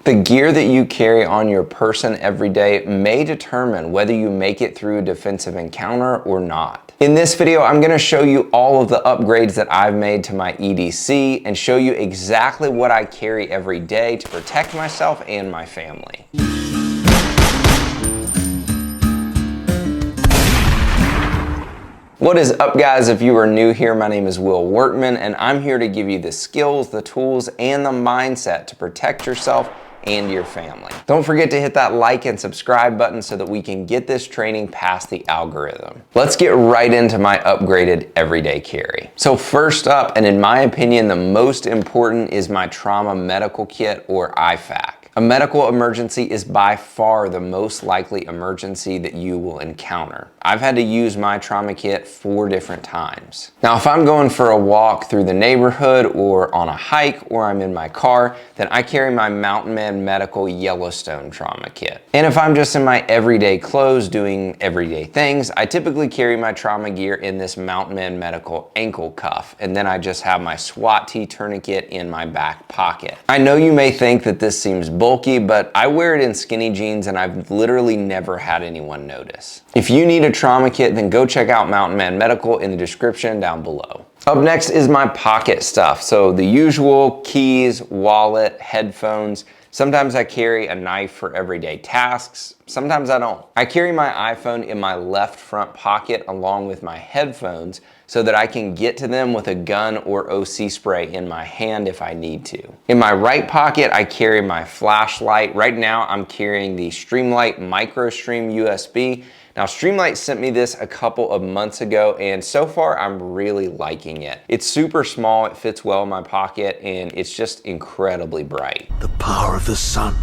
The gear that you carry on your person every day may determine whether you make it through a defensive encounter or not. In this video, I'm going to show you all of the upgrades that I've made to my EDC and show you exactly what I carry every day to protect myself and my family. What is up, guys? If you are new here, my name is Will Workman, and I'm here to give you the skills, the tools, and the mindset to protect yourself and your family. Don't forget to hit that like and subscribe button so that we can get this training past the algorithm. Let's get right into my upgraded everyday carry. So first up, and in my opinion, the most important, is my trauma medical kit, or IFAK. A medical emergency is by far the most likely emergency that you will encounter. I've had to use my trauma kit 4 different times. Now, if I'm going for a walk through the neighborhood or on a hike or I'm in my car, then I carry my Mountain Man Medical Yellowstone trauma kit. And if I'm just in my everyday clothes doing everyday things, I typically carry my trauma gear in this Mountain Man Medical ankle cuff, and then I just have my SWAT T tourniquet in my back pocket. I know you may think that this seems bulky, but I wear it in skinny jeans and I've literally never had anyone notice. If you need a trauma kit, then go check out Mountain Man Medical in the description down below. Up next is my pocket stuff. So the usual: keys, wallet, headphones. Sometimes I carry a knife for everyday tasks. Sometimes I don't. I carry my iPhone in my left front pocket along with my headphones so that I can get to them with a gun or OC spray in my hand if I need to. In my right pocket, I carry my flashlight. Right now, I'm carrying the Streamlight MicroStream USB. Now, Streamlight sent me this a couple of months ago, and so far I'm really liking it. It's super small, it fits well in my pocket, and it's just incredibly bright. The power of the sun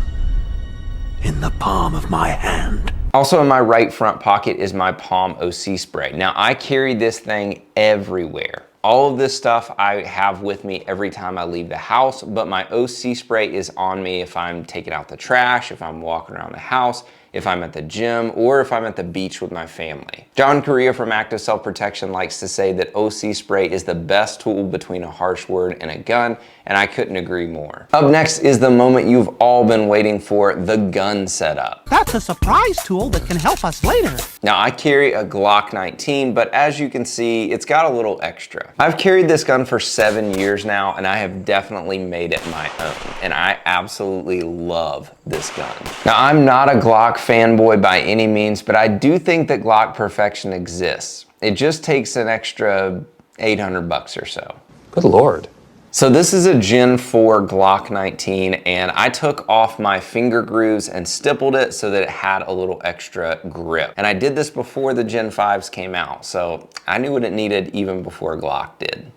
in the palm of my hand. Also in my right front pocket is my POM OC spray. Now, I carry this thing everywhere. All of this stuff I have with me every time I leave the house, but my OC spray is on me if I'm taking out the trash, if I'm walking around the house, if I'm at the gym, or if I'm at the beach with my family. John Correa from Active Self-Protection likes to say that OC spray is the best tool between a harsh word and a gun, and I couldn't agree more. Up next is the moment you've all been waiting for, the gun setup. That's a surprise tool that can help us later. Now, I carry a Glock 19, but as you can see, it's got a little extra. I've carried this gun for 7 years now, and I have definitely made it my own, and I absolutely love this gun. Now, I'm not a Glock fanboy by any means, but I do think that Glock perfection exists. It just takes an extra 800 bucks or so. Good Lord. So this is a Gen 4 Glock 19, and I took off my finger grooves and stippled it so that it had a little extra grip. And I did this before the Gen 5s came out, so I knew what it needed even before Glock did.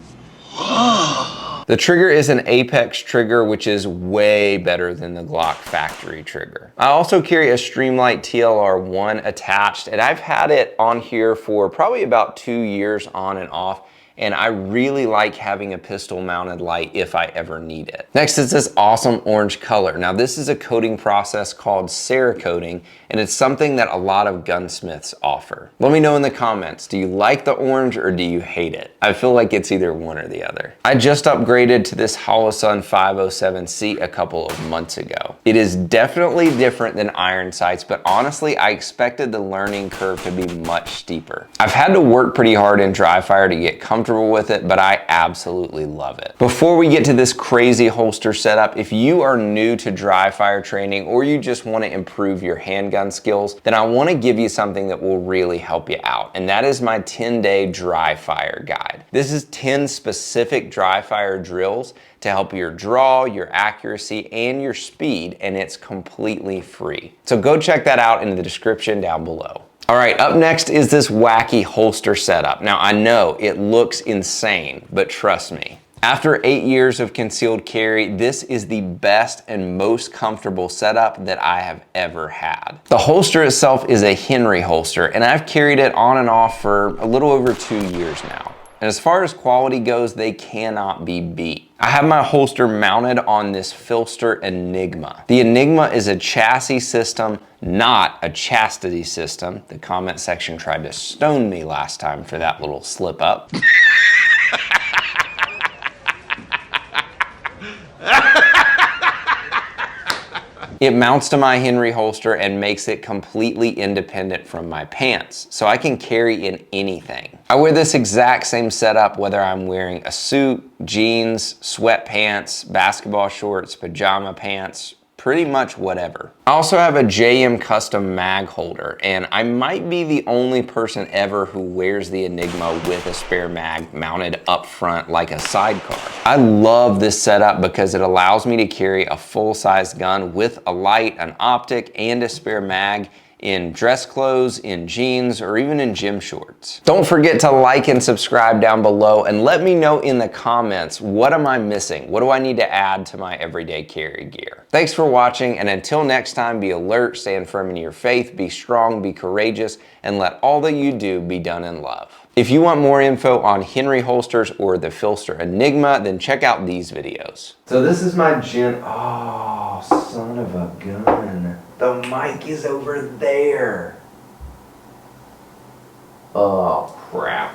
The trigger is an Apex trigger, which is way better than the Glock factory trigger. I also carry a Streamlight TLR1 attached, and I've had it on here for probably about 2 years on and off. And I really like having a pistol mounted light if I ever need it. Next is this awesome orange color. Now, this is a coating process called Cerakoting, and it's something that a lot of gunsmiths offer. Let me know in the comments, do you like the orange or do you hate it? I feel like it's either one or the other. I just upgraded to this Holosun 507C a couple of months ago. It is definitely different than iron sights, but honestly, I expected the learning curve to be much steeper. I've had to work pretty hard in dry fire to get comfortable with it, but I absolutely love it. Before we get to this crazy holster setup, if you are new to dry fire training or you just want to improve your handgun skills, then I want to give you something that will really help you out, and that is my 10-day dry fire guide. This is 10 specific dry fire drills to help your draw, your accuracy, and your speed, and it's completely free. So go check that out in the description down below. All right, up next is this wacky holster setup. Now, I know it looks insane, but trust me. After 8 years of concealed carry, this is the best and most comfortable setup that I have ever had. The holster itself is a Henry holster, and I've carried it on and off for a little over 2 years now. And as far as quality goes, they cannot be beat. I have my holster mounted on this PHLster Enigma. The Enigma is a chassis system, not a chastity system. The comment section tried to stone me last time for that little slip up. It mounts to my Henry holster and makes it completely independent from my pants, so I can carry in anything. I wear this exact same setup whether I'm wearing a suit, jeans, sweatpants, basketball shorts, pajama pants, pretty much whatever. I also have a JM custom mag holder, and I might be the only person ever who wears the Enigma with a spare mag mounted up front like a sidecar. I love this setup because it allows me to carry a full-size gun with a light, an optic, and a spare mag in dress clothes, in jeans, or even in gym shorts. Don't forget to like and subscribe down below and let me know in the comments, what am I missing? What do I need to add to my everyday carry gear? Thanks for watching, and until next time, be alert, stand firm in your faith, be strong, be courageous, and let all that you do be done in love. If you want more info on Henry holsters or the PHLster Enigma, then check out these videos. So this is my oh, son of a gun. The mic is over there. Oh, crap.